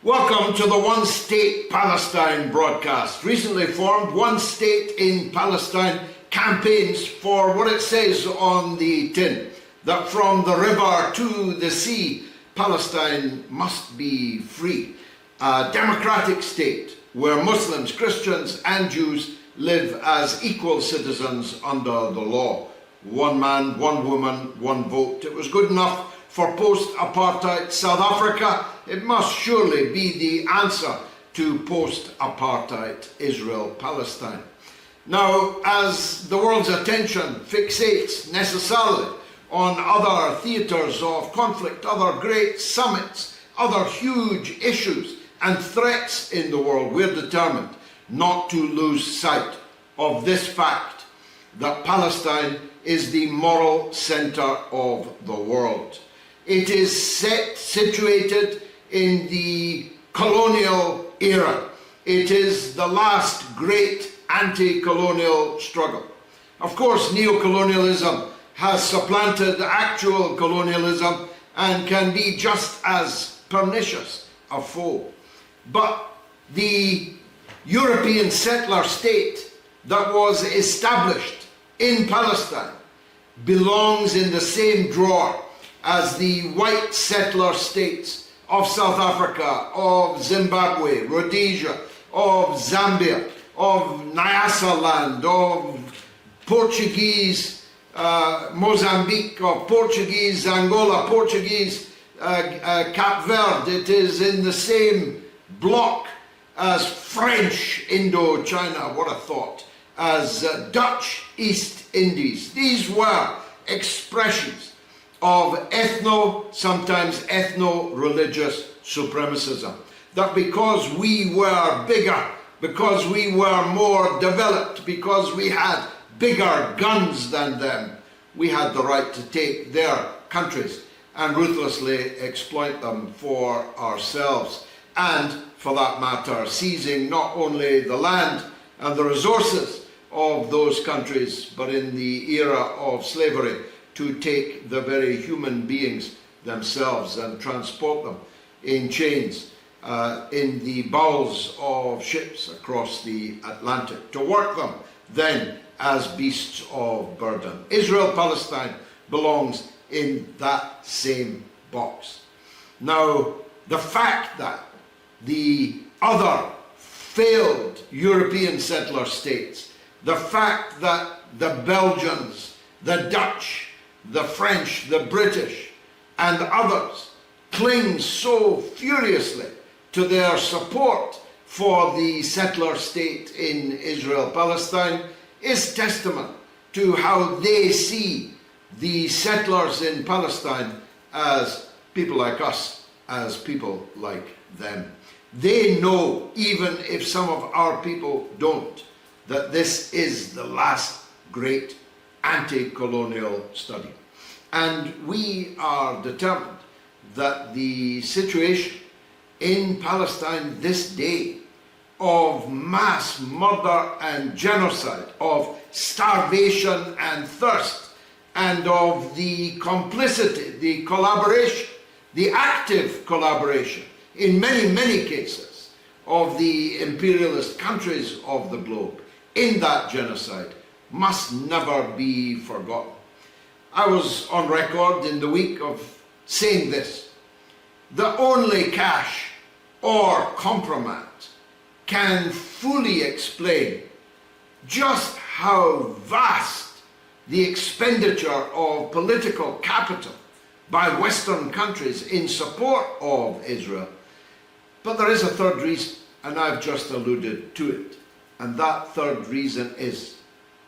Welcome to the One State Palestine broadcast. Recently formed One State in Palestine campaigns for what it says on the tin, that from the river to the sea, Palestine must be free. A democratic state where Muslims, Christians and Jews live as equal citizens under the law. One man, one woman, one vote. It was good enough for post-apartheid South Africa. It must surely be the answer to post-apartheid Israel-Palestine. Now, as the world's attention fixates necessarily on other theatres of conflict, other great summits, other huge issues and threats in the world, we're determined not to lose sight of this fact, that Palestine is the moral centre of the world. It is situated in the colonial era. It is the last great anti-colonial struggle. Of course, neo-colonialism has supplanted actual colonialism and can be just as pernicious a foe. But the European settler state that was established in Palestine belongs in the same drawer as the white settler states of South Africa, of Zimbabwe, Rhodesia, of Zambia, of Nyasaland, of Portuguese Mozambique, of Portuguese Angola, Portuguese Cape Verde. It is in the same block as French Indochina, what a thought, as Dutch East Indies. These were expressions of sometimes ethno-religious supremacism. That because we were bigger, because we were more developed, because we had bigger guns than them, we had the right to take their countries and ruthlessly exploit them for ourselves. And, for that matter, seizing not only the land and the resources of those countries, but in the era of slavery, to take the very human beings themselves and transport them in chains in the bowels of ships across the Atlantic, to work them then as beasts of burden. Israel-Palestine belongs in that same box. Now, the fact that the other failed European settler states, the fact that the Belgians, the Dutch, the French, the British, and others cling so furiously to their support for the settler state in Israel-Palestine is testament to how they see the settlers in Palestine as people like us, as people like them. They know, even if some of our people don't, that this is the last great anti-colonial study. And we are determined that the situation in Palestine this day of mass murder and genocide, of starvation and thirst, and of the complicity, the collaboration, the active collaboration, in many, many cases, of the imperialist countries of the globe in that genocide must never be forgotten. I was on record in the week of saying this: the only cash or compromise can fully explain just how vast the expenditure of political capital by Western countries in support of Israel. But there is a third reason, and I've just alluded to it. And that third reason is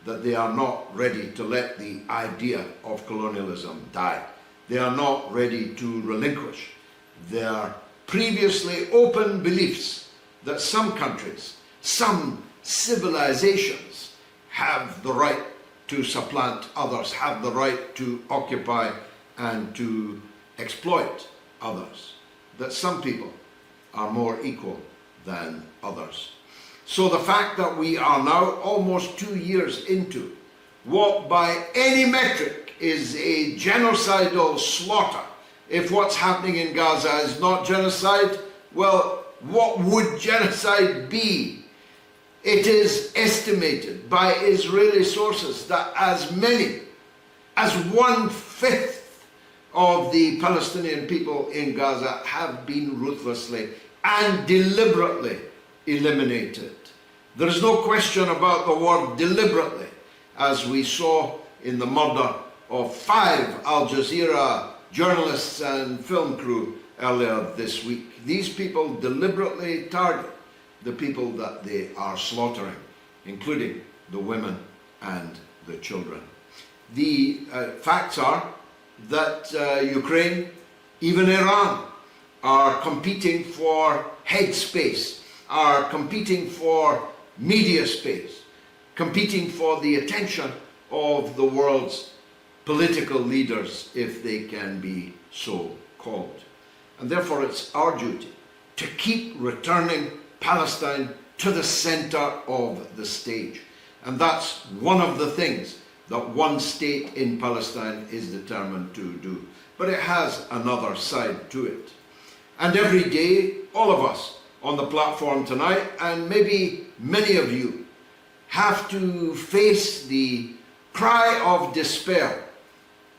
that they are not ready to let the idea of colonialism die. They are not ready to relinquish their previously open beliefs that some countries, some civilizations have the right to supplant others, have the right to occupy and to exploit others, that some people are more equal than others. So the fact that we are now almost 2 years into what by any metric is a genocidal slaughter, if what's happening in Gaza is not genocide, Well, what would genocide be? It is estimated by Israeli sources that as many as 1/5 of the Palestinian people in Gaza have been ruthlessly and deliberately eliminated. There is no question about the word deliberately, as we saw in the murder of 5 Al Jazeera journalists and film crew earlier this week. These people deliberately target the people that they are slaughtering, including the women and the children. The facts are that Ukraine, even Iran, are competing for headspace, are competing for media space, competing for the attention of the world's political leaders, if they can be so called. And therefore it's our duty to keep returning Palestine to the center of the stage. And that's one of the things that one state in Palestine is determined to do. But it has another side to it. And every day, all of us on the platform tonight, and maybe many of you, have to face the cry of despair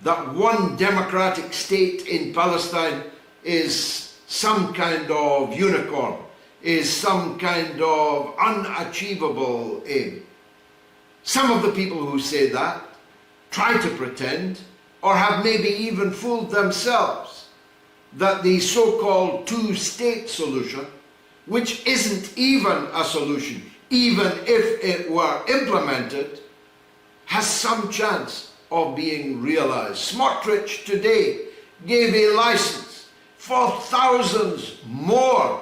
that one democratic state in Palestine is some kind of unicorn, is some kind of unachievable aim. Some of the people who say that try to pretend, or have maybe even fooled themselves, that the so-called two-state solution, which isn't even a solution, even if it were implemented, has some chance of being realized. Smotrich today gave a license for thousands more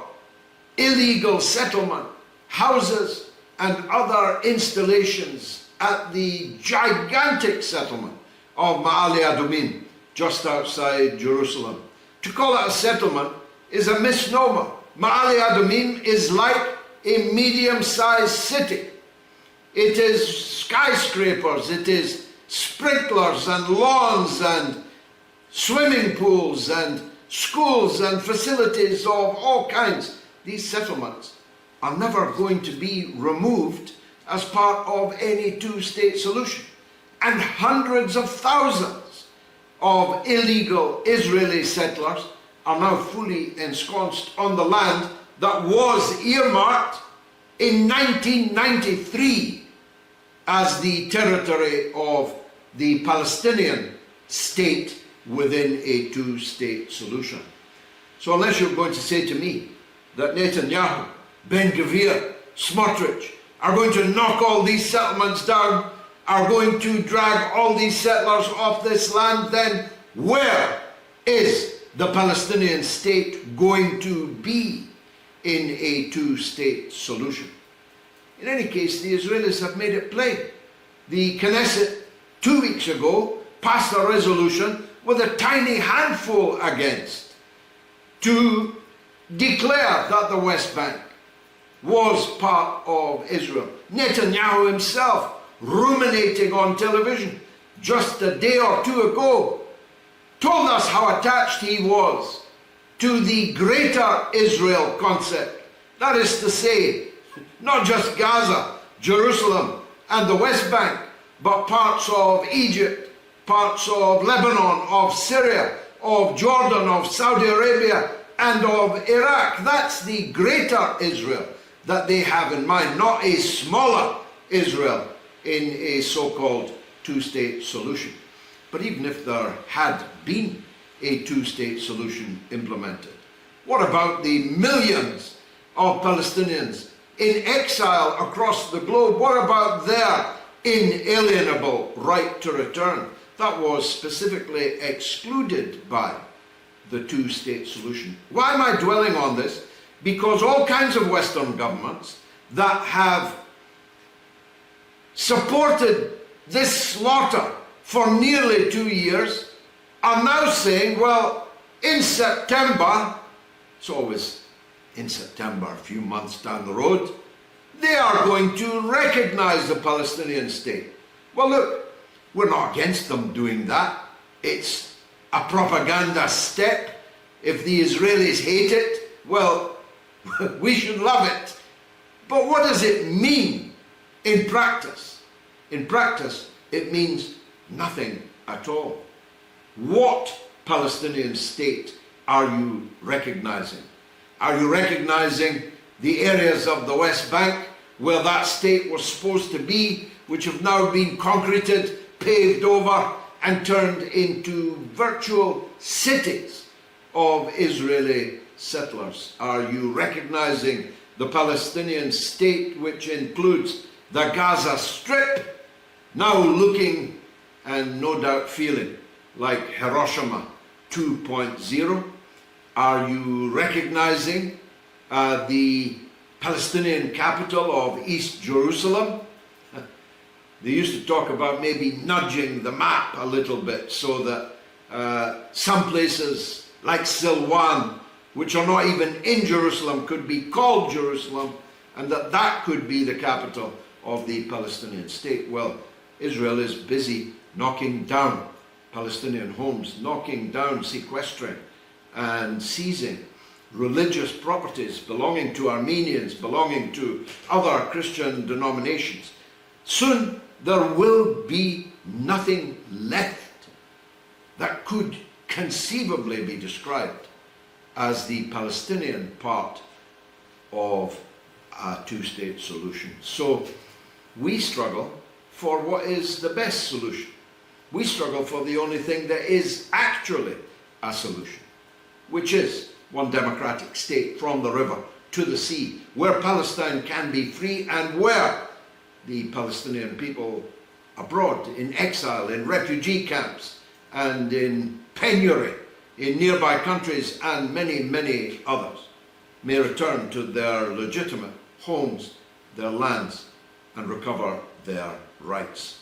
illegal settlement houses and other installations at the gigantic settlement of Ma'ale Adumim, just outside Jerusalem. To call it a settlement is a misnomer. Ma'ale Adumim is like a medium-sized city. It is skyscrapers, it is sprinklers and lawns and swimming pools and schools and facilities of all kinds. These settlements are never going to be removed as part of any two-state solution. And hundreds of thousands of illegal Israeli settlers are now fully ensconced on the land that was earmarked in 1993 as the territory of the Palestinian state within a two-state solution. So unless you're going to say to me that Netayahu, Ben-Gvir, Smotrich are going to knock all these settlements down, are going to drag all these settlers off this land, then where is the Palestinian state going to be in a two-state solution? In any case, the Israelis have made it plain. The Knesset 2 weeks ago passed a resolution with a tiny handful against to declare that the West Bank was part of Israel. Netanyahu himself, ruminating on television just a day or two ago, told us how attached he was to the greater Israel concept. That is to say, not just Gaza, Jerusalem and the West Bank, but parts of Egypt, parts of Lebanon, of Syria, of Jordan, of Saudi Arabia and of Iraq. That's the greater Israel that they have in mind, not a smaller Israel in a so-called two-state solution. But even if there had been a two-state solution implemented, what about the millions of Palestinians in exile across the globe? What about their inalienable right to return that was specifically excluded by the two-state solution? Why am I dwelling on this? Because all kinds of Western governments that have supported this slaughter for nearly 2 years are now saying, well, in September, it's always in September, a few months down the road, they are going to recognize the Palestinian state. Well, look, we're not against them doing that. It's a propaganda step. If the Israelis hate it, well, We should love it. But what does it mean in practice? In practice, it means nothing at all. What Palestinian state are you recognizing? Are you recognizing the areas of the West Bank where that state was supposed to be, which have now been concreted, paved over, and turned into virtual cities of Israeli settlers? Are you recognizing the Palestinian state, which includes the Gaza Strip, now looking and no doubt feeling like Hiroshima 2.0? Are you recognizing the Palestinian capital of East Jerusalem? They used to talk about maybe nudging the map a little bit so that some places like Silwan, which are not even in Jerusalem, could be called Jerusalem, and that could be the capital of the Palestinian state. Well, Israel is busy knocking down Palestinian homes, knocking down, sequestering and seizing religious properties belonging to Armenians, belonging to other Christian denominations. Soon there will be nothing left that could conceivably be described as the Palestinian part of a two-state solution. So we struggle for what is the best solution. We struggle for the only thing that is actually a solution, which is one democratic state from the river to the sea, where Palestine can be free and where the Palestinian people abroad, in exile, in refugee camps, and in penury in nearby countries and many, many others, may return to their legitimate homes, their lands, and recover their rights.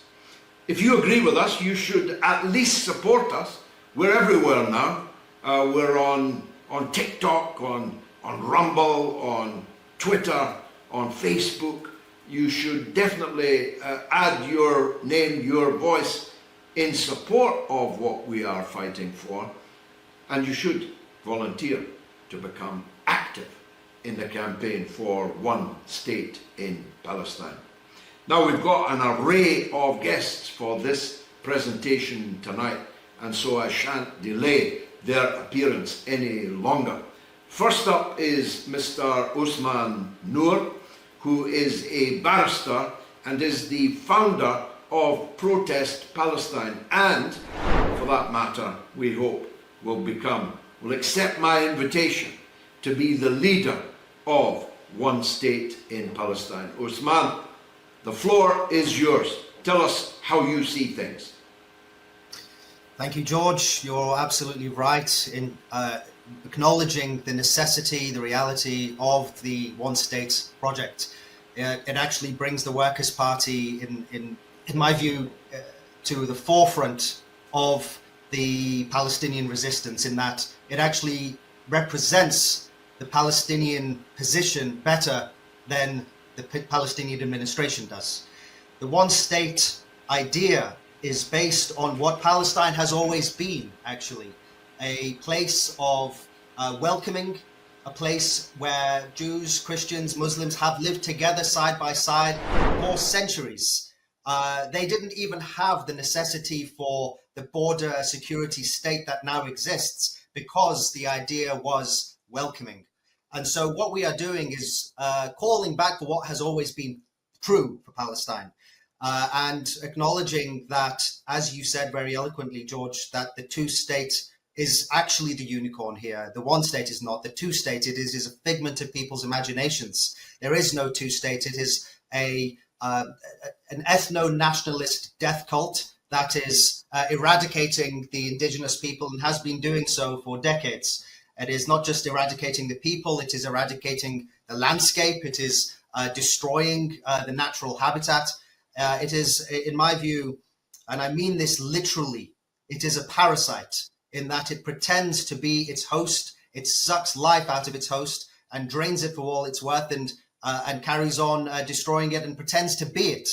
If you agree with us, you should at least support us. We're everywhere now. We're on TikTok, on Rumble, on Twitter, on Facebook. You should definitely add your name, your voice in support of what we are fighting for. And you should volunteer to become active in the campaign for one state in Palestine. Now, we've got an array of guests for this presentation tonight, and so I shan't delay their appearance any longer. First up is Mr. Ousman Noor, who is a barrister and is the founder of Protest Palestine, and, for that matter, we hope will accept my invitation to be the leader of one state in Palestine. Ousman, the floor is yours. Tell us how you see things. Thank you, George. You're absolutely right in acknowledging the necessity, the reality of the one-state project. It actually brings the Workers' Party, in my view, to the forefront of the Palestinian resistance, in that it actually represents the Palestinian position better than the Palestinian administration does. The one-state idea is based on what Palestine has always been, actually, a place of welcoming, a place where Jews, Christians, Muslims have lived together side by side for centuries. They didn't even have the necessity for the border security state that now exists, because the idea was welcoming. And so what we are doing is calling back for what has always been true for Palestine, and acknowledging that, as you said very eloquently, George, that the two-state is actually the unicorn here. The one-state is not. The two-state, it is a figment of people's imaginations. There is no two-state. It is an ethno-nationalist death cult that is eradicating the indigenous people and has been doing so for decades. It is not just eradicating the people, it is eradicating the landscape, it is destroying the natural habitat. It is, in my view, and I mean this literally, it is a parasite in that it pretends to be its host, it sucks life out of its host and drains it for all it's worth, and carries on destroying it and pretends to be it.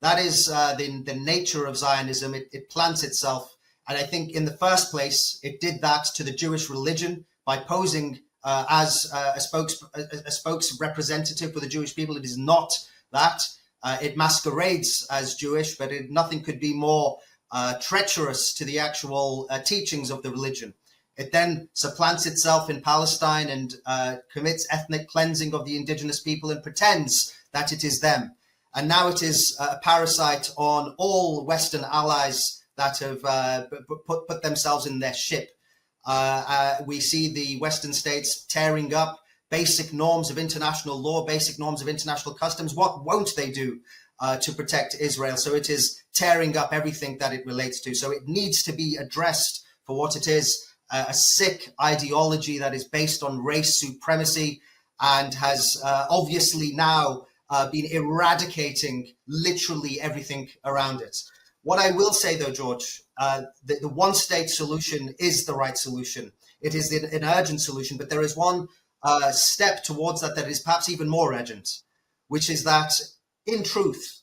That is the nature of Zionism. It plants itself. And I think in the first place, it did that to the Jewish religion by posing as a spokes representative for the Jewish people. It is not that. It masquerades as Jewish, but nothing could be more treacherous to the actual teachings of the religion. It then supplants itself in Palestine and commits ethnic cleansing of the indigenous people and pretends that it is them. And now it is a parasite on all Western allies that have put themselves in their ship. We see the Western states tearing up basic norms of international law, basic norms of international customs. What won't they do to protect Israel? So it is tearing up everything that it relates to. So it needs to be addressed for what it is, a sick ideology that is based on race supremacy and has obviously now been eradicating literally everything around it. What I will say, though, George, the one-state solution is the right solution. It is an urgent solution, but there is one step towards that is perhaps even more urgent, which is that, in truth,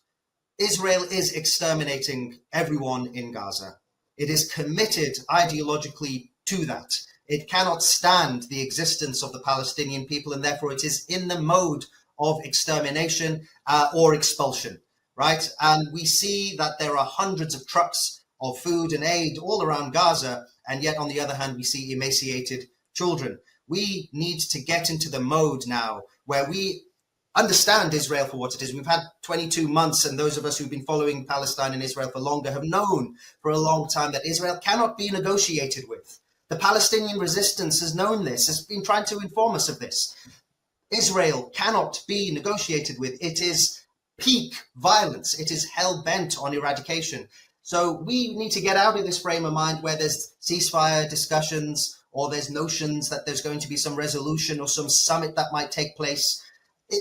Israel is exterminating everyone in Gaza. It is committed ideologically to that. It cannot stand the existence of the Palestinian people, and therefore it is in the mode of extermination or expulsion, right? And we see that there are hundreds of trucks of food and aid all around Gaza, and yet on the other hand, we see emaciated children. We need to get into the mode now where we understand Israel for what it is. We've had 22 months, and those of us who've been following Palestine and Israel for longer have known for a long time that Israel cannot be negotiated with. The Palestinian resistance has known this, has been trying to inform us of this. Israel cannot be negotiated with. It is peak violence. It is hell-bent on eradication. So we need to get out of this frame of mind where there's ceasefire discussions or there's notions that there's going to be some resolution or some summit that might take place.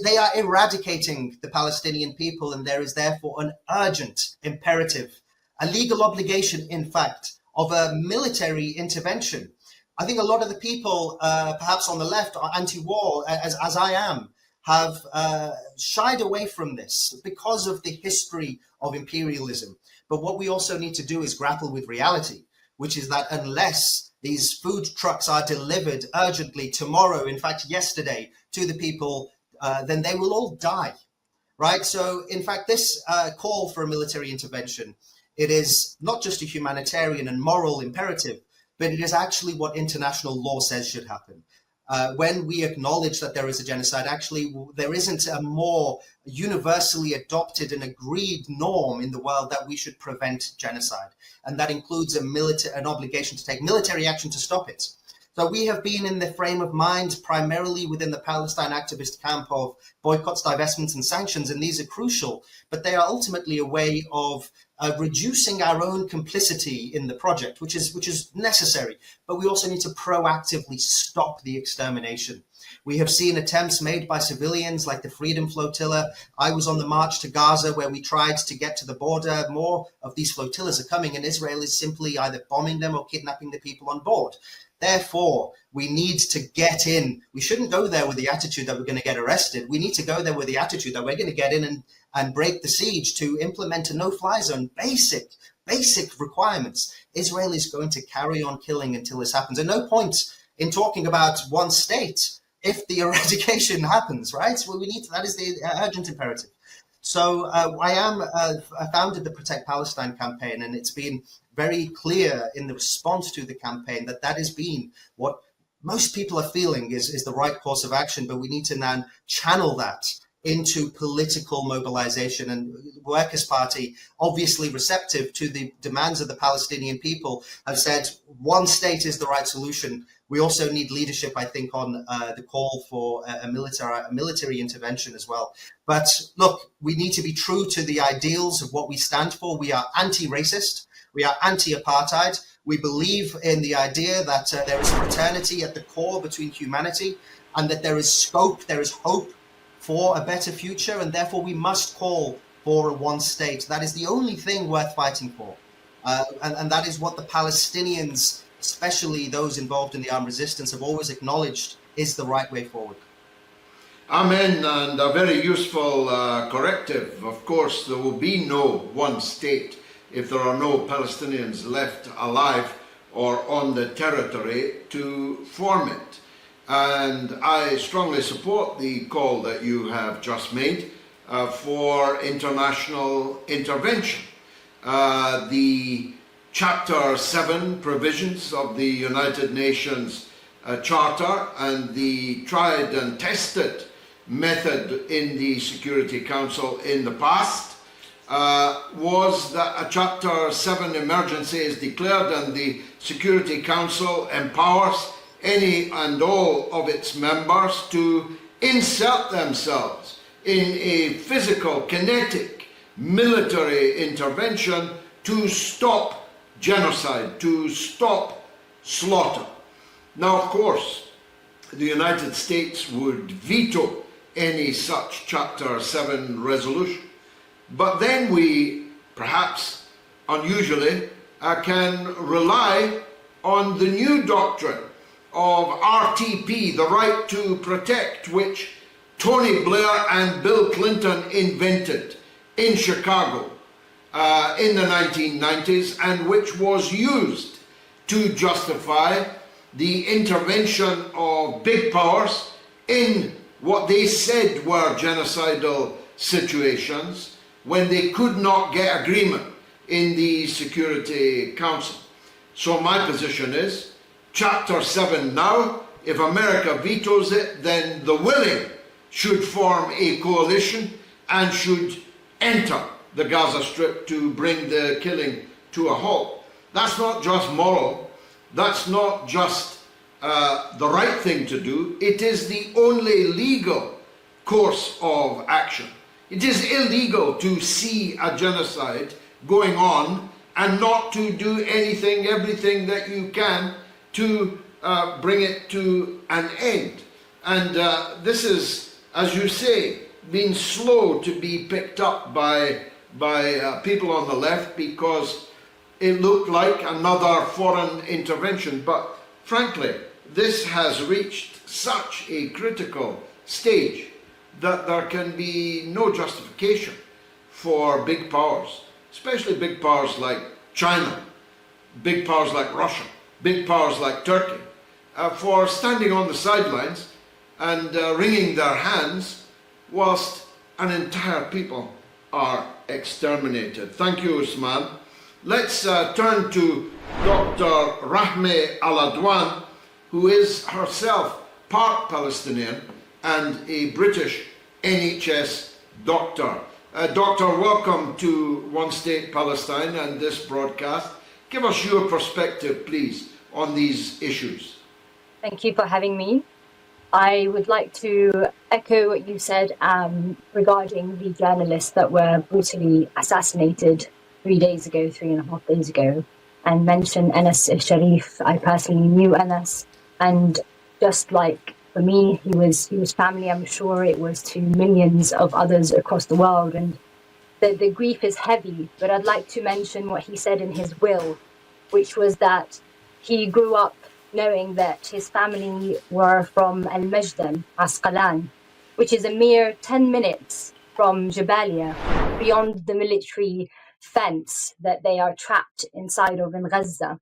They are eradicating the Palestinian people, and there is therefore an urgent imperative, a legal obligation, in fact, of a military intervention. I think a lot of the people, perhaps on the left, are anti-war, as I am, have shied away from this because of the history of imperialism. But what we also need to do is grapple with reality, which is that unless these food trucks are delivered urgently tomorrow, in fact, yesterday, to the people, then they will all die, right? So, in fact, this call for a military intervention, it is not just a humanitarian and moral imperative, but it is actually what international law says should happen. When we acknowledge that there is a genocide, actually, there isn't a more universally adopted and agreed norm in the world that we should prevent genocide. And that includes an obligation to take military action to stop it. So we have been in the frame of mind primarily within the Palestine activist camp of boycotts, divestments, and sanctions, and these are crucial, but they are ultimately a way of reducing our own complicity in the project, which is necessary. But we also need to proactively stop the extermination. We have seen attempts made by civilians like the Freedom Flotilla. I was on the march to Gaza where we tried to get to the border. More of these flotillas are coming, and Israel is simply either bombing them or kidnapping the people on board. Therefore, we need to get in. We shouldn't go there with the attitude that we're going to get arrested. We need to go there with the attitude that we're going to get in and break the siege to implement a no-fly zone. Basic requirements. Israel is going to carry on killing until this happens. And no point in talking about one state if the eradication happens, right? Well, that is the urgent imperative. So I founded the Protect Palestine campaign, and it's been very clear in the response to the campaign that has been what most people are feeling is the right course of action, but we need to now channel that into political mobilization. And the Workers' Party, obviously receptive to the demands of the Palestinian people, have said one state is the right solution. We also need leadership, I think, on the call for a military intervention as well. But look, we need to be true to the ideals of what we stand for. We are anti-racist. We are anti-apartheid. We believe in the idea that there is fraternity at the core between humanity, and that there is scope, there is hope for a better future, and therefore we must call for a one state. That is the only thing worth fighting for. And that is what the Palestinians, especially those involved in the armed resistance, have always acknowledged is the right way forward. Amen, and a very useful corrective. Of course, there will be no one state if there are no Palestinians left alive or on the territory to form it. And I strongly support the call that you have just made for international intervention. The Chapter 7 provisions of the United Nations Charter and the tried and tested method in the Security Council in the past was that a Chapter 7 emergency is declared and the Security Council empowers any and all of its members to insert themselves in a physical, kinetic, military intervention to stop genocide, to stop slaughter. Now, of course, the United States would veto any such Chapter 7 resolution. But then we, perhaps unusually, can rely on the new doctrine of RTP, the right to protect, which Tony Blair and Bill Clinton invented in Chicago in the 1990s, and which was used to justify the intervention of big powers in what they said were genocidal situations when they could not get agreement in the Security Council. So my position is, Chapter 7 now, if America vetoes it, then the willing should form a coalition and should enter the Gaza Strip to bring the killing to a halt. That's not just moral, that's not just the right thing to do, it is the only legal course of action. It is illegal to see a genocide going on and not to do everything that you can to bring it to an end. And this is, as you say, been slow to be picked up by people on the left because it looked like another foreign intervention. But frankly, this has reached such a critical stage that there can be no justification for big powers, especially big powers like China, big powers like Russia, big powers like Turkey, for standing on the sidelines and wringing their hands whilst an entire people are exterminated. Thank you, Ousman. Let's turn to Dr. Rahmeh Aladwan, who is herself part Palestinian and a British NHS doctor. Doctor, welcome to One State Palestine and this broadcast. Give us your perspective, please, on these issues. Thank you for having me. I would like to echo what you said regarding the journalists that were brutally assassinated 3.5 days ago, and mention Anas Sharif. I personally knew Anas, and just like for me, he was family. I'm sure it was to millions of others across the world, and the grief is heavy. But I'd like to mention what he said in his will, which was that he grew up knowing that his family were from Al-Majdan, Asqalan, which is a mere 10 minutes from Jabalia, beyond the military fence that they are trapped inside of in Gaza.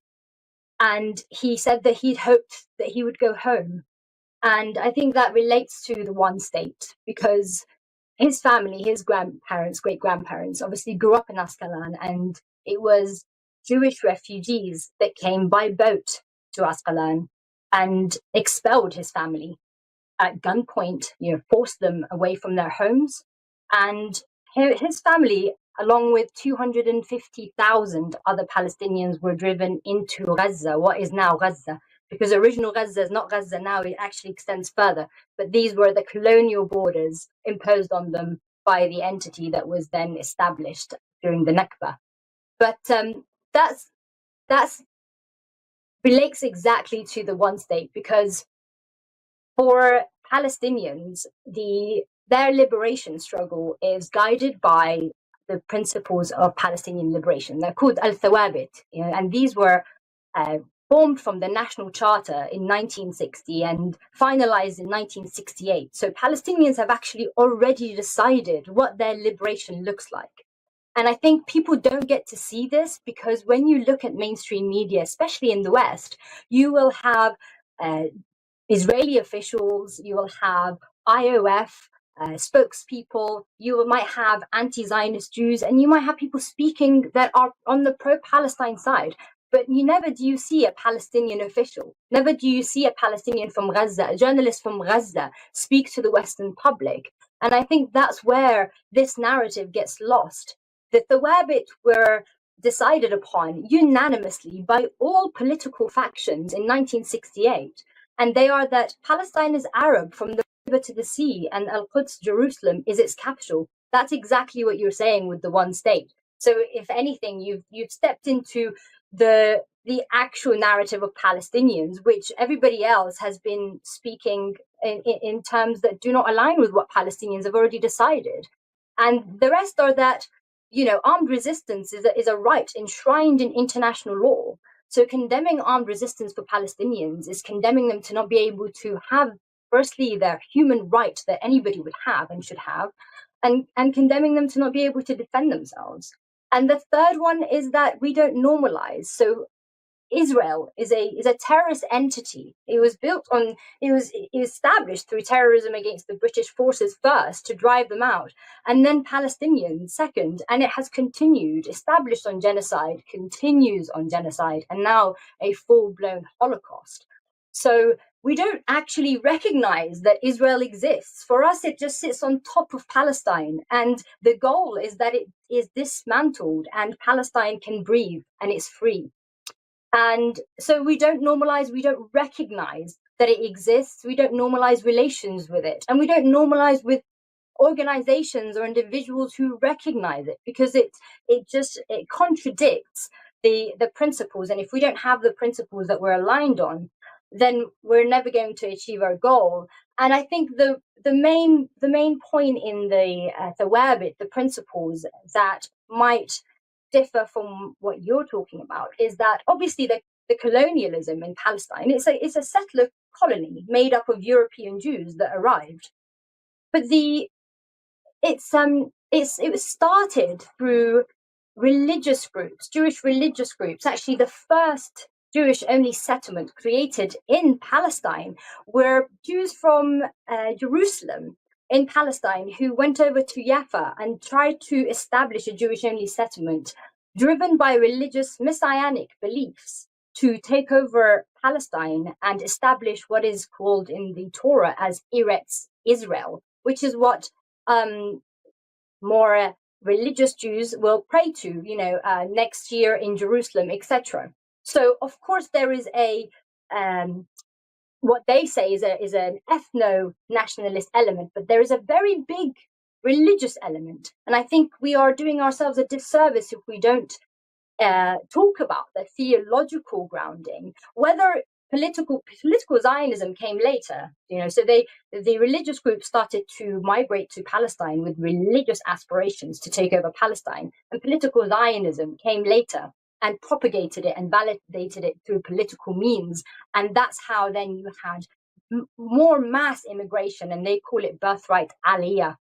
And he said that he'd hoped that he would go home. And I think that relates to the one state, because his family, his grandparents, great-grandparents, obviously grew up in Asqalan, and it was Jewish refugees that came by boat to Asqalan and expelled his family at gunpoint, forced them away from their homes. And his family, along with 250,000 other Palestinians, were driven into Gaza, what is now Gaza, because original Gaza is not Gaza now, it actually extends further. But these were the colonial borders imposed on them by the entity that was then established during the Nakba. But that's relates exactly to the one state, because for Palestinians, their liberation struggle is guided by the principles of Palestinian liberation. They're called al-Thawabit, and these were formed from the National Charter in 1960 and finalized in 1968. So Palestinians have actually already decided what their liberation looks like. And I think people don't get to see this, because when you look at mainstream media, especially in the West, you will have Israeli officials, you will have IOF spokespeople, you might have anti-Zionist Jews, and you might have people speaking that are on the pro-Palestine side. But never do you see a Palestinian official, never do you see a Palestinian from Gaza, a journalist from Gaza speak to the Western public. And I think that's where this narrative gets lost. The Thawabit were decided upon unanimously by all political factions in 1968. And they are that Palestine is Arab from the river to the sea, and Al-Quds, Jerusalem, is its capital. That's exactly what you're saying with the one state. So if anything, you've stepped into the actual narrative of Palestinians, which everybody else has been speaking in terms that do not align with what Palestinians have already decided. And the rest are that, armed resistance is a right enshrined in international law. So condemning armed resistance for Palestinians is condemning them to not be able to have, firstly, their human right that anybody would have and should have, and condemning them to not be able to defend themselves. And the third one is that we don't normalize. So Israel is a terrorist entity. It was established through terrorism against the British forces first to drive them out, and then Palestinians second, and it has continued, established on genocide, continues on genocide, and now a full-blown Holocaust. So we don't actually recognize that Israel exists. For us, it just sits on top of Palestine, and the goal is that it is dismantled and Palestine can breathe and it's free. And so we don't normalize, we don't recognize that it exists, we don't normalize relations with it, and we don't normalize with organizations or individuals who recognize it, because it contradicts the principles. And if we don't have the principles that we're aligned on, then we're never going to achieve our goal. And I think the main point in the Thawabit, the principles that might differ from what you're talking about, is that obviously the colonialism in Palestine, it's a settler colony made up of European Jews that arrived, but it was started through religious groups, Jewish religious groups. Actually, the first Jewish-only settlement created in Palestine were Jews from Jerusalem in Palestine who went over to Jaffa and tried to establish a Jewish-only settlement driven by religious messianic beliefs to take over Palestine and establish what is called in the Torah as Eretz Israel, which is what more religious Jews will pray to, next year in Jerusalem, etc. So, of course, there is what they say is an ethno-nationalist element, but there is a very big religious element. And I think we are doing ourselves a disservice if we don't talk about the theological grounding, whether political Zionism came later, so the religious groups started to migrate to Palestine with religious aspirations to take over Palestine, and political Zionism came later and propagated it and validated it through political means. And that's how then you had more mass immigration, and they call it birthright aliyah.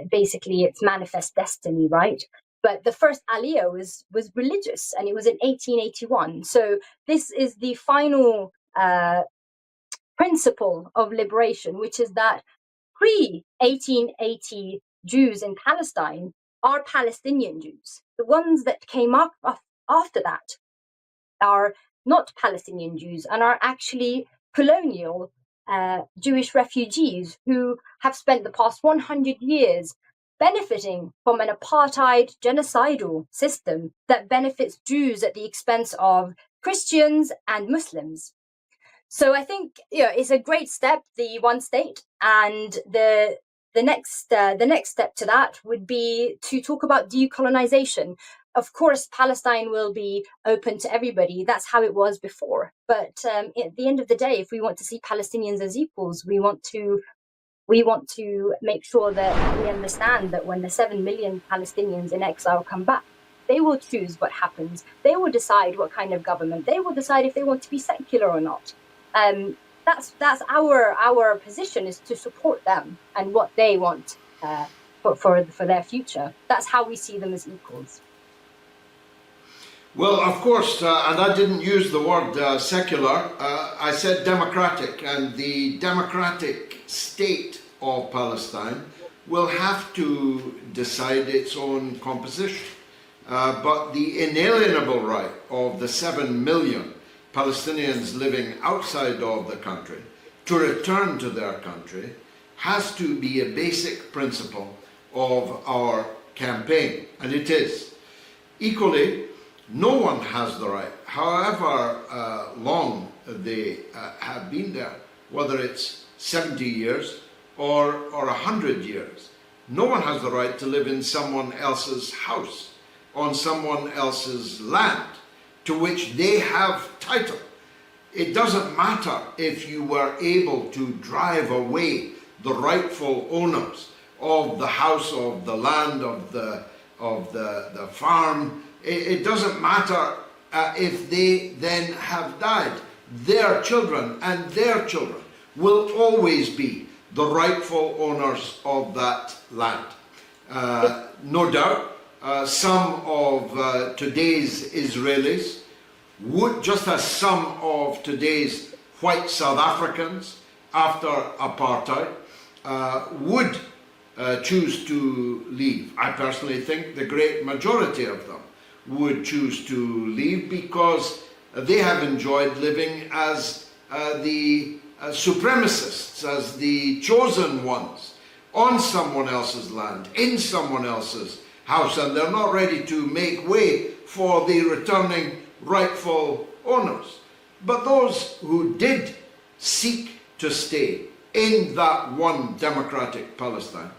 Basically, it's manifest destiny, right? But the first aliyah was religious, and it was in 1881. So this is the final principle of liberation, which is that pre-1880 Jews in Palestine are Palestinian Jews. The ones that came up after that are not Palestinian Jews and are actually colonial Jewish refugees who have spent the past 100 years benefiting from an apartheid genocidal system that benefits Jews at the expense of Christians and Muslims. So I think it's a great step, the one state, and the next step to that would be to talk about decolonization. Of course, Palestine will be open to everybody. That's how it was before. But at the end of the day, if we want to see Palestinians as equals, we want to make sure that we understand that when the 7 million Palestinians in exile come back, they will choose what happens. They will decide what kind of government. They will decide if they want to be secular or not. That's our position, is to support them and what they want for their future. That's how we see them as equals. Well, of course, and I didn't use the word secular, I said democratic, and the democratic state of Palestine will have to decide its own composition. But the inalienable right of the 7 million Palestinians living outside of the country to return to their country has to be a basic principle of our campaign, and it is. Equally, no one has the right, however long they have been there, whether it's 70 years or 100 years, no one has the right to live in someone else's house, on someone else's land, to which they have title. It doesn't matter if you were able to drive away the rightful owners of the house, of the land, of the farm. It doesn't matter if they then have died. Their children and their children will always be the rightful owners of that land. No doubt, some of today's Israelis would, just as some of today's white South Africans after apartheid, would choose to leave. I personally think the great majority of them would choose to leave because they have enjoyed living as the supremacists, as the chosen ones, on someone else's land, in someone else's house, and they're not ready to make way for the returning rightful owners. But those who did seek to stay in that one democratic Palestine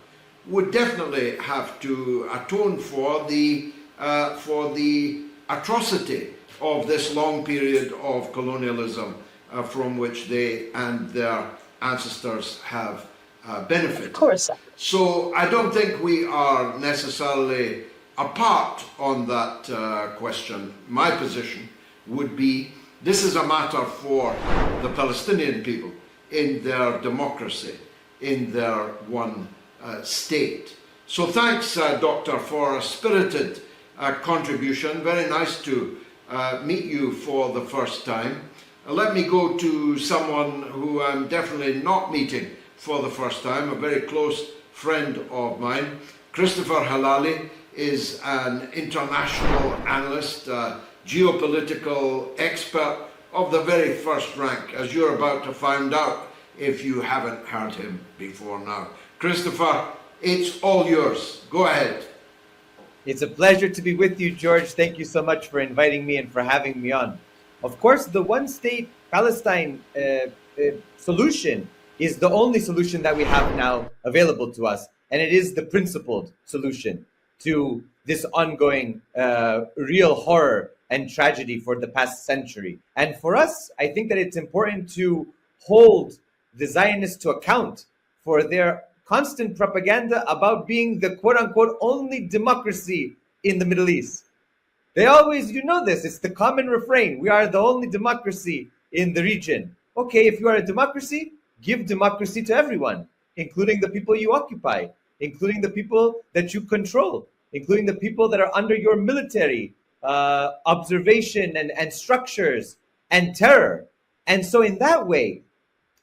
would definitely have to atone for the atrocity of this long period of colonialism from which they and their ancestors have benefited. Of course. So I don't think we are necessarily apart on that question. My position would be this is a matter for the Palestinian people in their democracy, in their one state. So thanks, Doctor, for a spirited contribution. Very nice to meet you for the first time. Let me go to someone who I'm definitely not meeting for the first time, a very close friend of mine. Christopher Helali is an international analyst, geopolitical expert of the very first rank, as you're about to find out if you haven't heard him before now. Christopher, it's all yours. Go ahead. It's a pleasure to be with you, George. Thank you so much for inviting me and for having me on. Of course, the one-state Palestine solution is the only solution that we have now available to us, and it is the principled solution to this ongoing real horror and tragedy for the past century. And for us, I think that it's important to hold the Zionists to account for their constant propaganda about being the quote-unquote only democracy in the Middle East. They always, you know this, it's the common refrain, we are the only democracy in the region. Okay, if you are a democracy, give democracy to everyone, including the people you occupy, including the people that you control, including the people that are under your military observation and structures and terror. And so in that way,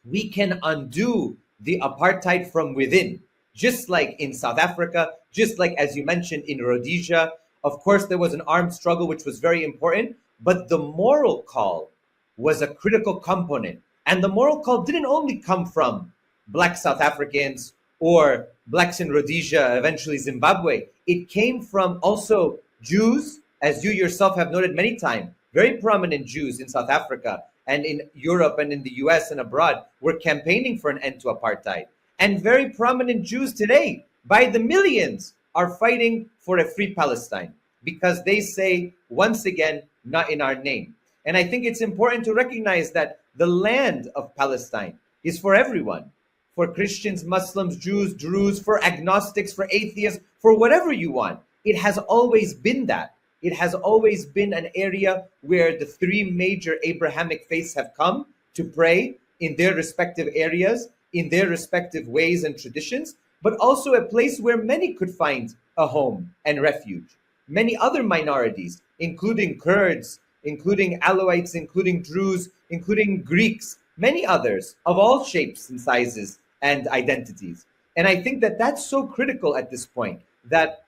we can undo the apartheid from within, just like in South Africa, just like, as you mentioned, in Rhodesia. Of course, there was an armed struggle, which was very important, but the moral call was a critical component. And the moral call didn't only come from Black South Africans or Blacks in Rhodesia, eventually Zimbabwe. It came from also Jews, as you yourself have noted many times, very prominent Jews in South Africa and in Europe and in the US and abroad were campaigning for an end to apartheid. And very prominent Jews today, by the millions, are fighting for a free Palestine because they say, once again, not in our name. And I think it's important to recognize that the land of Palestine is for everyone, for Christians, Muslims, Jews, Druze, for agnostics, for atheists, for whatever you want. It has always been that. It has always been an area where the three major Abrahamic faiths have come to pray in their respective areas, in their respective ways and traditions, but also a place where many could find a home and refuge. many other minorities, including Kurds, including Alawites, including Druze, including Greeks, many others of all shapes and sizes and identities. And I think that that's so critical at this point that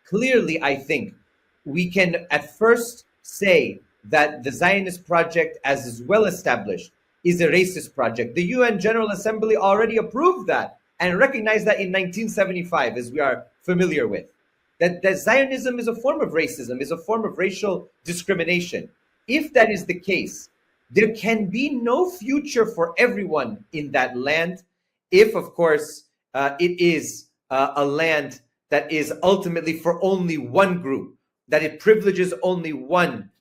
clearly, I think we can at first say that the Zionist project, as is well established, is a racist project. The UN General Assembly already approved that and recognized that in 1975, as we are familiar with. That Zionism is a form of racism, is a form of racial discrimination. If that is the case, there can be no future for everyone in that land if, of course, it is a land that is ultimately for only one group, that it privileges only one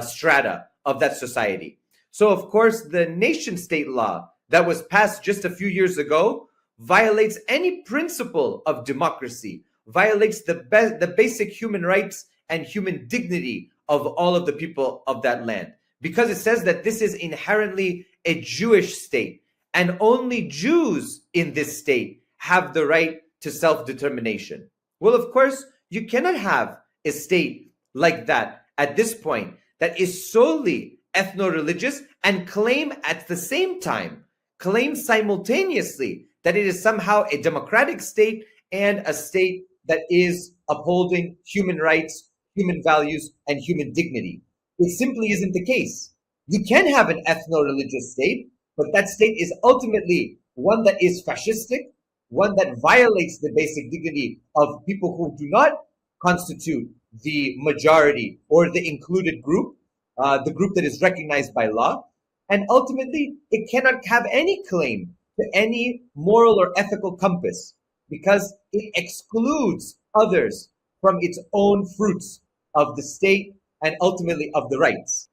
strata of that society. So, of course, the nation state law that was passed just a few years ago violates any principle of democracy, violates the basic human rights and human dignity of all of the people of that land, because it says that this is inherently a Jewish state, and only Jews in this state have the right to self-determination. Well, of course, you cannot have a state like that at this point that is solely ethno-religious and claim at the same time, claim simultaneously that it is somehow a democratic state and a state that is upholding human rights, human values, and human dignity. It simply isn't the case. You can have an ethno-religious state, but that state is ultimately one that is fascistic, one that violates the basic dignity of people who do not constitute the majority or the included group, the group that is recognized by law. And ultimately, it cannot have any claim to any moral or ethical compass because it excludes others from its own fruits of the state and ultimately of the rights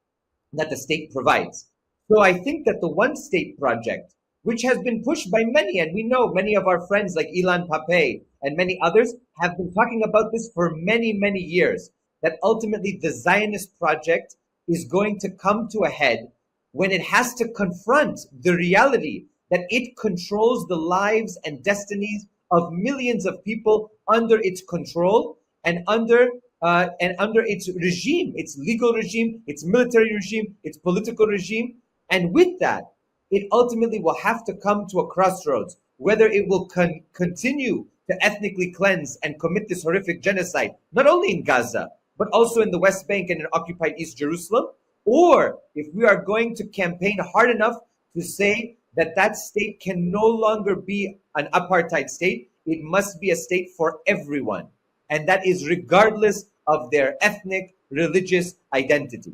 that the state provides. So I think that the one state project, which has been pushed by many, and we know many of our friends like Ilan Pape and many others have been talking about this for many, many years, that ultimately the Zionist project is going to come to a head when it has to confront the reality that it controls the lives and destinies of millions of people under its control and under its regime, its legal regime, its military regime, its political regime. And with that, it ultimately will have to come to a crossroads, whether it will continue to ethnically cleanse and commit this horrific genocide, not only in Gaza, but also in the West Bank and in occupied East Jerusalem, or if we are going to campaign hard enough to say that that state can no longer be an apartheid state, it must be a state for everyone. And that is regardless of their ethnic, religious identity.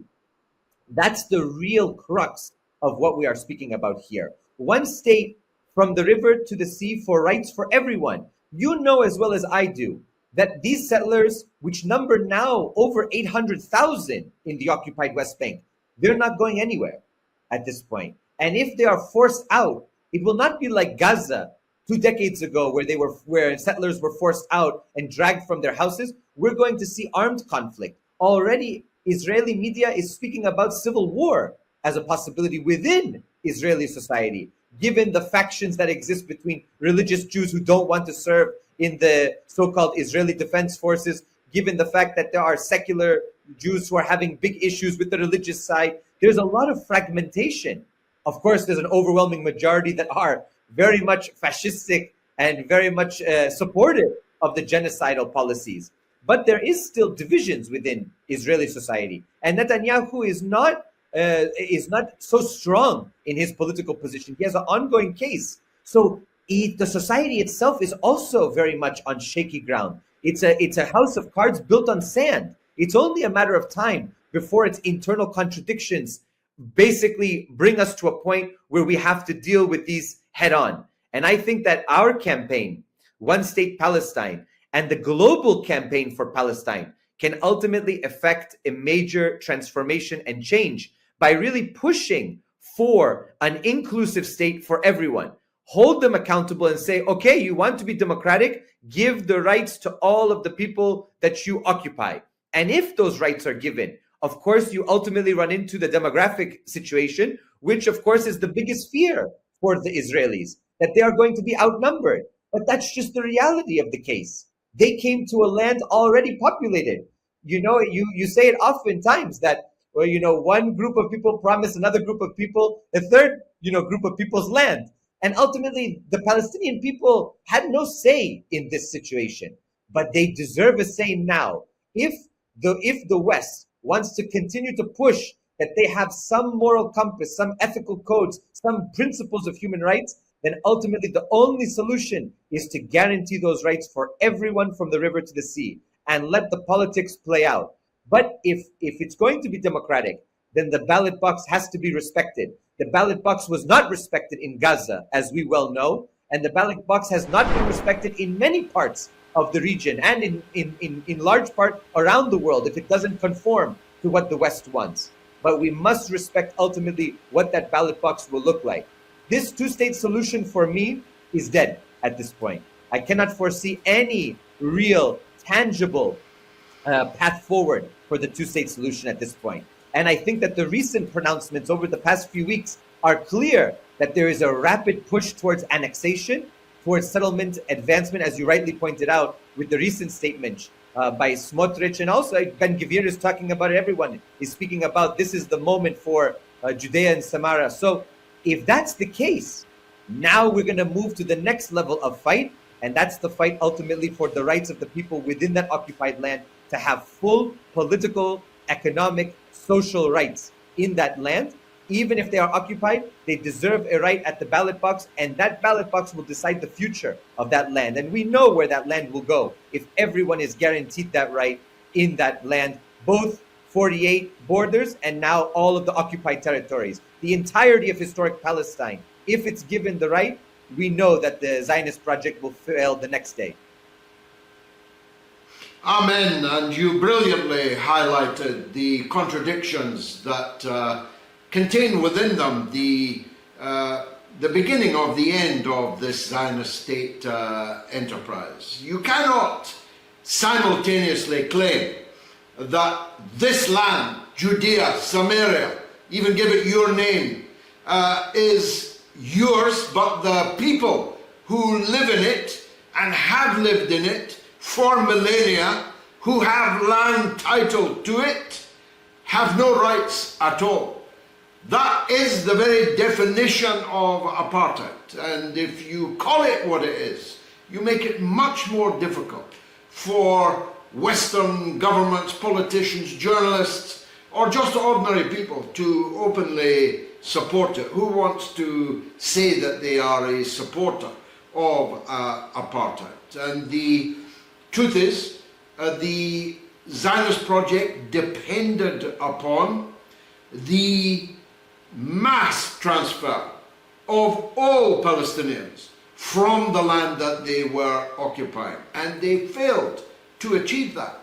That's the real crux of what we are speaking about here. One state from the river to the sea for rights for everyone. You know as well as I do that these settlers, which number now over 800,000 in the occupied West Bank, they're not going anywhere at this point. And if they are forced out, it will not be like Gaza 2 decades ago where settlers were forced out and dragged from their houses. We're going to see armed conflict. Already, Israeli media is speaking about civil war as a possibility within Israeli society, given the factions that exist between religious Jews who don't want to serve in the so-called Israeli Defense Forces, given the fact that there are secular Jews who are having big issues with the religious side. There's a lot of fragmentation. Of course, there's an overwhelming majority that are very much fascistic and very much supportive of the genocidal policies. But there is still divisions within Israeli society. And Netanyahu is not so strong in his political position. He has an ongoing case. So the society itself is also very much on shaky ground. It's a house of cards built on sand. It's only a matter of time before its internal contradictions basically bring us to a point where we have to deal with these head on. And I think that our campaign, One State Palestine, and the global campaign for Palestine can ultimately affect a major transformation and change by really pushing for an inclusive state for everyone. Hold them accountable and say, okay, you want to be democratic, give the rights to all of the people that you occupy. And if those rights are given, of course, you ultimately run into the demographic situation, which of course is the biggest fear for the Israelis, that they are going to be outnumbered. But that's just the reality of the case. They came to a land already populated. you say it oftentimes that, well, one group of people promise another group of people a third, group of people's land. And ultimately, the Palestinian people had no say in this situation, but they deserve a say now. If the West wants to continue to push that they have some moral compass, some ethical codes, some principles of human rights, then ultimately the only solution is to guarantee those rights for everyone from the river to the sea and let the politics play out. But if it's going to be democratic, then the ballot box has to be respected. The ballot box was not respected in Gaza, as we well know, and the ballot box has not been respected in many parts of the region and in large part around the world if it doesn't conform to what the West wants. But we must respect ultimately what that ballot box will look like. This two-state solution for me is dead at this point. I cannot foresee any real, tangible path forward for the two-state solution at this point. And I think that the recent pronouncements over the past few weeks are clear that there is a rapid push towards annexation, towards settlement advancement, as you rightly pointed out, with the recent statement by Smotrich, and also Ben Gvir is talking about it. Everyone is speaking about this is the moment for Judea and Samaria. So if that's the case, now we're going to move to the next level of fight, and that's the fight ultimately for the rights of the people within that occupied land to have full political, economic, social rights in that land. Even if they are occupied, they deserve a right at the ballot box, and that ballot box will decide the future of that land. And we know where that land will go if everyone is guaranteed that right in that land, both 48 borders and now all of the occupied territories, the entirety of historic Palestine. If it's given the right, we know that the Zionist project will fail the next day. Amen. And you brilliantly highlighted the contradictions that contain within them the beginning of the end of this Zionist state enterprise. You cannot simultaneously claim that this land, Judea, Samaria, even give it your name, is yours, but the people who live in it and have lived in it for millennia, who have land title to it, have no rights at all. That is the very definition of apartheid. And if you call it what it is, you make it much more difficult for Western governments, politicians, journalists, or just ordinary people to openly support it. Who wants to say that they are a supporter of apartheid? And the truth is, the Zionist project depended upon the mass transfer of all Palestinians from the land that they were occupying, and they failed to achieve that.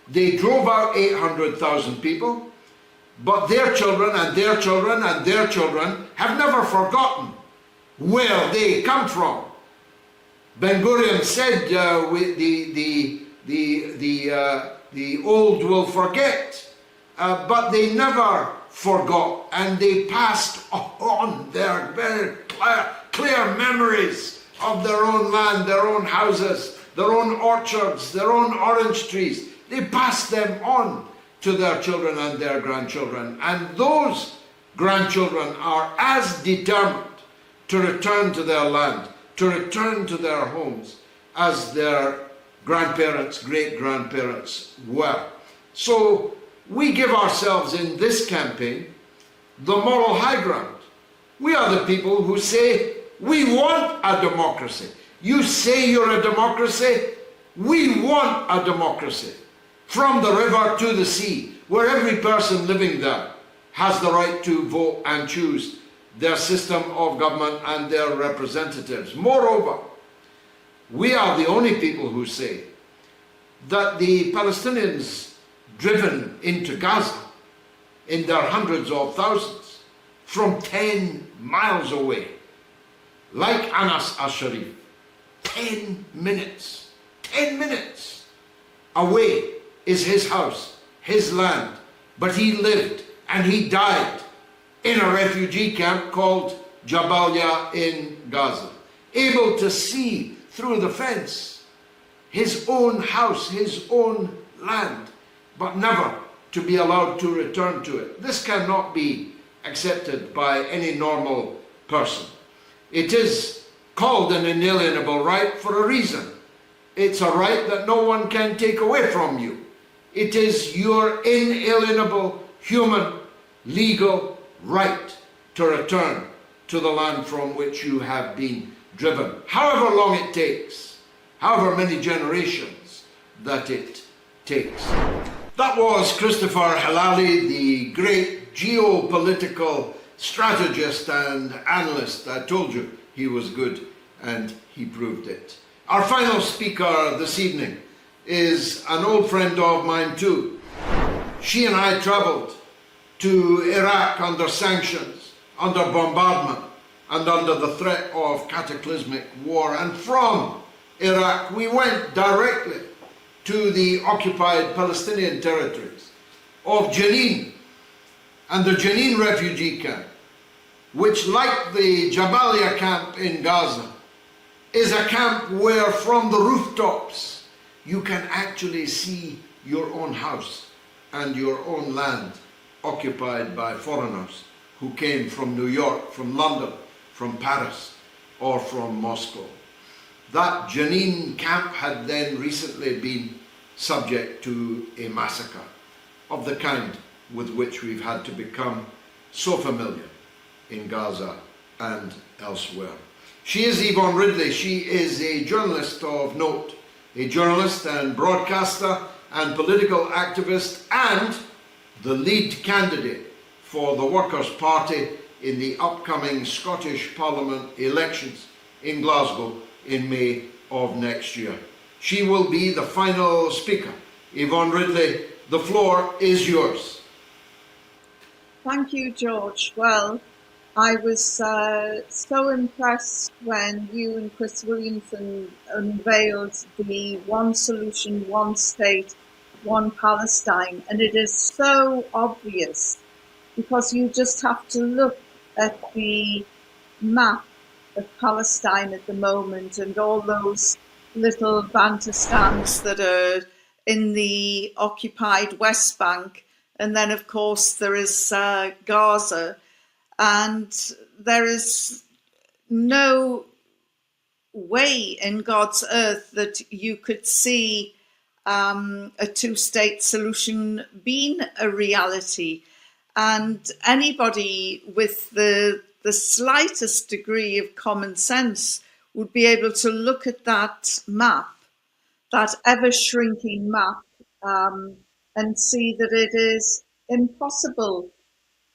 They drove out 800,000 people, but their children and their children and their children have never forgotten where they come from. Ben Gurion said, the old will forget, but they never forgot, and they passed on their very clear memories of their own land, their own houses, their own orchards, their own orange trees. They passed them on to their children and their grandchildren, and those grandchildren are as determined to return to their land, to return to their homes, as their grandparents, great-grandparents were. So we give ourselves in this campaign the moral high ground. We are the people who say we want a democracy. You say you're a democracy, we want a democracy. From the river to the sea, where every person living there has the right to vote and choose their system of government and their representatives. Moreover, we are the only people who say that the Palestinians driven into Gaza in their hundreds of thousands from 10 miles away, like Anas al-Sharif, 10 minutes away is his house, his land, but he lived and he died in a refugee camp called Jabalia in Gaza, able to see through the fence his own house, his own land but never to be allowed to return to it. This cannot be accepted by any normal person. It is called an inalienable right for a reason. It's a right that no one can take away from you. It is your inalienable human legal right to return to the land from which you have been driven, however long it takes, however many generations that it takes. That was Christopher Helali, the great geopolitical strategist and analyst. I told you he was good, and he proved it. Our final speaker this evening is an old friend of mine too. She and I travelled to Iraq under sanctions, under bombardment, and under the threat of cataclysmic war. And from Iraq, we went directly to the occupied Palestinian territories of Jenin and the Jenin refugee camp, which, like the Jabalia camp in Gaza, is a camp where from the rooftops you can actually see your own house and your own land occupied by foreigners who came from New York, from London, from Paris, or from Moscow. That Jenin camp had then recently been subject to a massacre of the kind with which we've had to become so familiar in Gaza and elsewhere. She is Yvonne Ridley. She is a journalist of note, a journalist and broadcaster and political activist, and the lead candidate for the Workers' Party in the upcoming Scottish Parliament elections in Glasgow in May of next year. She will be the final speaker. Yvonne Ridley, the floor is yours. Thank you, George. Well, I was so impressed when you and Chris Williamson unveiled the one solution, one state, one Palestine. And it is so obvious because you just have to look at the map of Palestine at the moment and all those little bantustans that are in the occupied West Bank. And then, of course, there is Gaza. And there is no way in God's earth that you could see a two-state solution being a reality. And anybody with the slightest degree of common sense would be able to look at that map, that ever-shrinking map, and see that it is impossible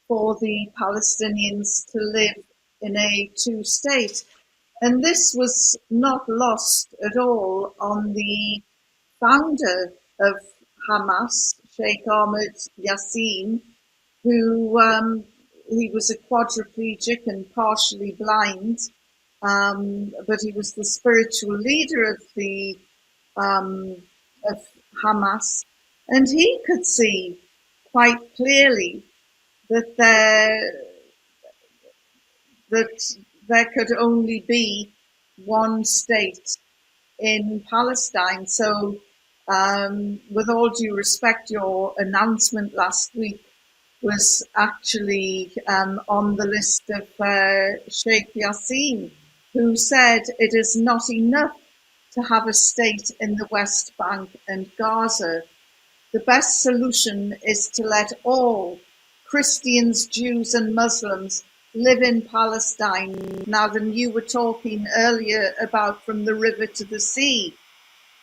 for the Palestinians to live in a two-state. And this was not lost at all on the founder of Hamas, Sheikh Ahmed Yassin, who he was a quadriplegic and partially blind, but he was the spiritual leader of the of Hamas, and he could see quite clearly that there could only be one state in Palestine. So, with all due respect, your announcement last week was actually on the list of Sheikh Yassin, who said it is not enough to have a state in the West Bank and Gaza. The best solution is to let all Christians, Jews and Muslims live in Palestine. Now, then, you were talking earlier about from the river to the sea,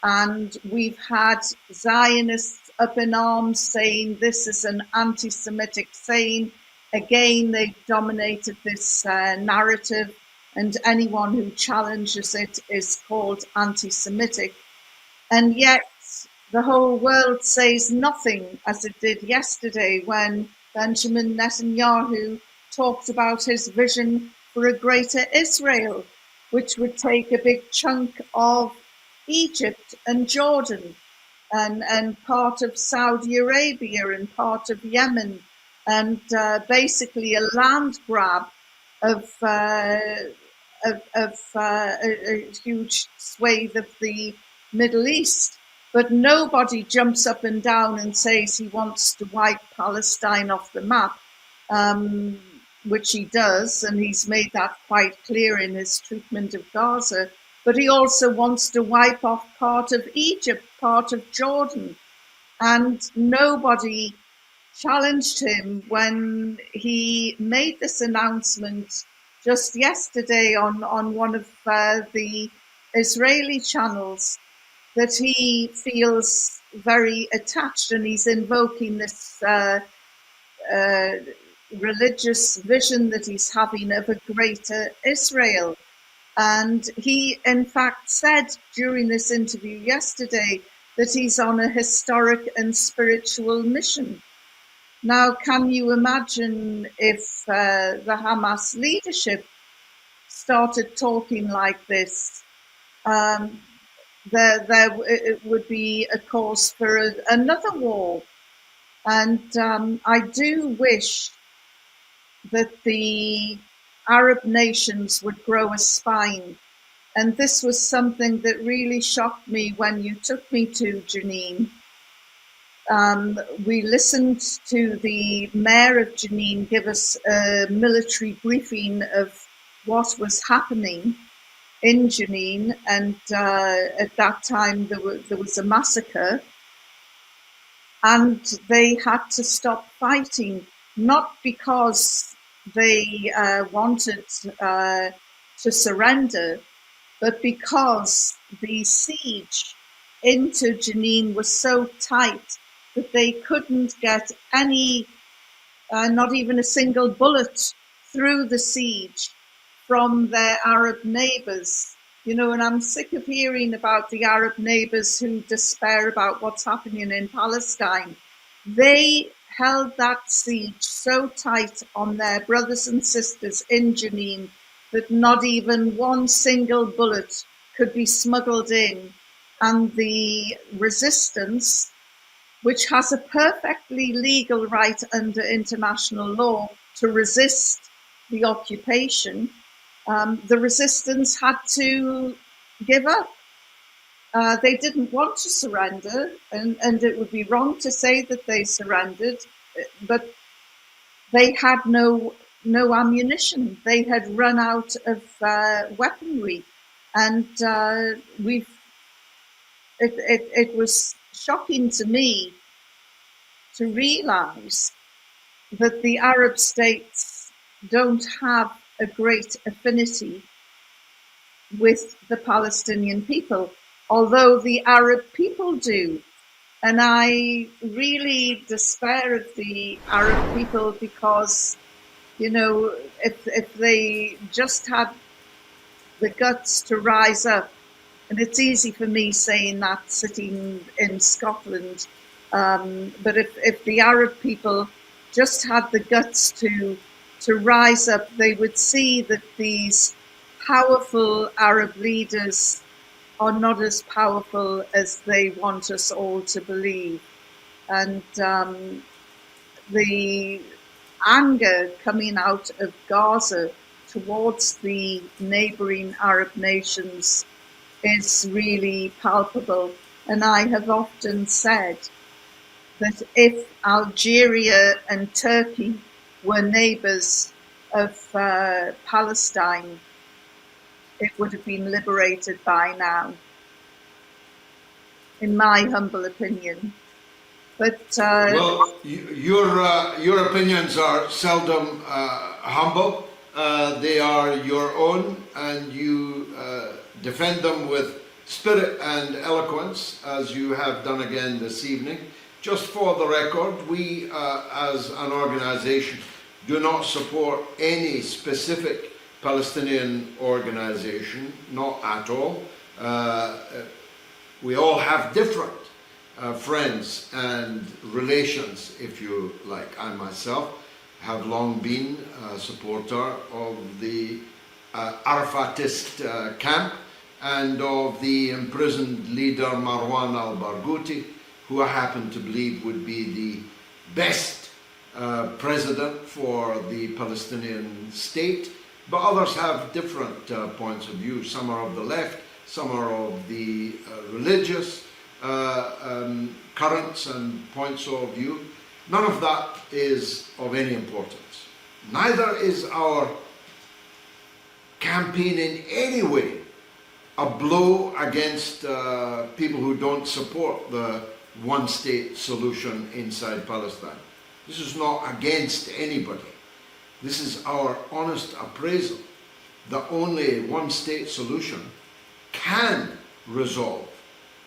and we've had Zionists up in arms saying this is an anti-Semitic saying. Again, they've dominated this narrative, and anyone who challenges it is called anti-Semitic. And yet the whole world says nothing, as it did yesterday when Benjamin Netanyahu talked about his vision for a greater Israel, which would take a big chunk of Egypt and Jordan and part of Saudi Arabia and part of Yemen, and basically a land grab of a huge swathe of the Middle East. but nobody jumps up and down and says he wants to wipe Palestine off the map, which he does, and he's made that quite clear in his treatment of Gaza. But he also wants to wipe off part of Egypt, part of Jordan, and nobody challenged him when he made this announcement just yesterday on one of the Israeli channels, that he feels very attached, and he's invoking this religious vision that he's having of a greater Israel. And he, in fact, said during this interview yesterday that he's on a historic and spiritual mission. Now, can you imagine if the Hamas leadership started talking like this? It would be a cause for another war. And I do wish that the Arab nations would grow a spine. And this was something that really shocked me when you took me to Jenin. We listened to the mayor of Jenin give us a military briefing of what was happening in Jenin, and at that time there was a massacre, and they had to stop fighting, not because they wanted to surrender, but because the siege into Jenin was so tight that they couldn't get any, not even a single bullet through the siege from their Arab neighbours. You know, and I'm sick of hearing about the Arab neighbours who despair about what's happening in Palestine. They held that siege so tight on their brothers and sisters in Jenin that not even one single bullet could be smuggled in. And the resistance, which has a perfectly legal right under international law to resist the occupation, the resistance had to give up. They didn't want to surrender, and it would be wrong to say that they surrendered, but they had no ammunition. They had run out of weaponry, and it was shocking to me to realise that the Arab states don't have a great affinity with the Palestinian people, although the Arab people do. And I really despair of the Arab people because, you know, if they just had the guts to rise up, and it's easy for me saying that sitting in Scotland, but if the Arab people just had the guts to rise up, they would see that these powerful Arab leaders are not as powerful as they want us all to believe. And the anger coming out of Gaza towards the neighboring Arab nations is really palpable. And I have often said that if Algeria and Turkey were neighbours of Palestine, it would have been liberated by now, in my humble opinion. But well, your opinions are seldom humble. They are your own, and you defend them with spirit and eloquence, as you have done again this evening. Just for the record, we as an organisation do not support any specific Palestinian organisation, not at all. We all have different friends and relations, if you like. I myself have long been a supporter of the Arafatist camp and of the imprisoned leader Marwan al-Barghouti, who I happen to believe would be the best president for the Palestinian state. But others have different points of view. Some are of the left, some are of the religious, currents and points of view. None of that is of any importance. Neither is our campaign in any way a blow against people who don't support the one-state solution inside Palestine. This is not against anybody. This is our honest appraisal that only one-state solution can resolve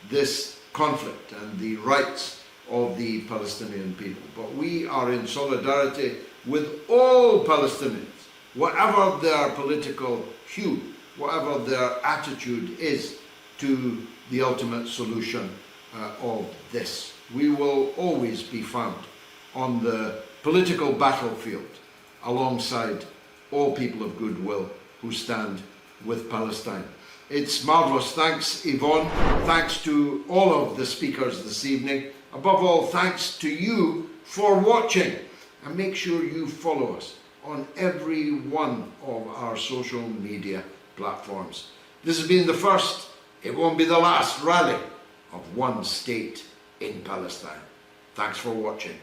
this conflict and the rights of the Palestinian people. But we are in solidarity with all Palestinians, whatever their political hue, whatever their attitude is to the ultimate solution of this. We will always be found on the political battlefield alongside all people of goodwill who stand with Palestine. It's marvellous. Thanks, Yvonne. Thanks to all of the speakers this evening. Above all, thanks to you for watching. And make sure you follow us on every one of our social media platforms. This has been the first, it won't be the last rally of one state in Palestine. Thanks for watching.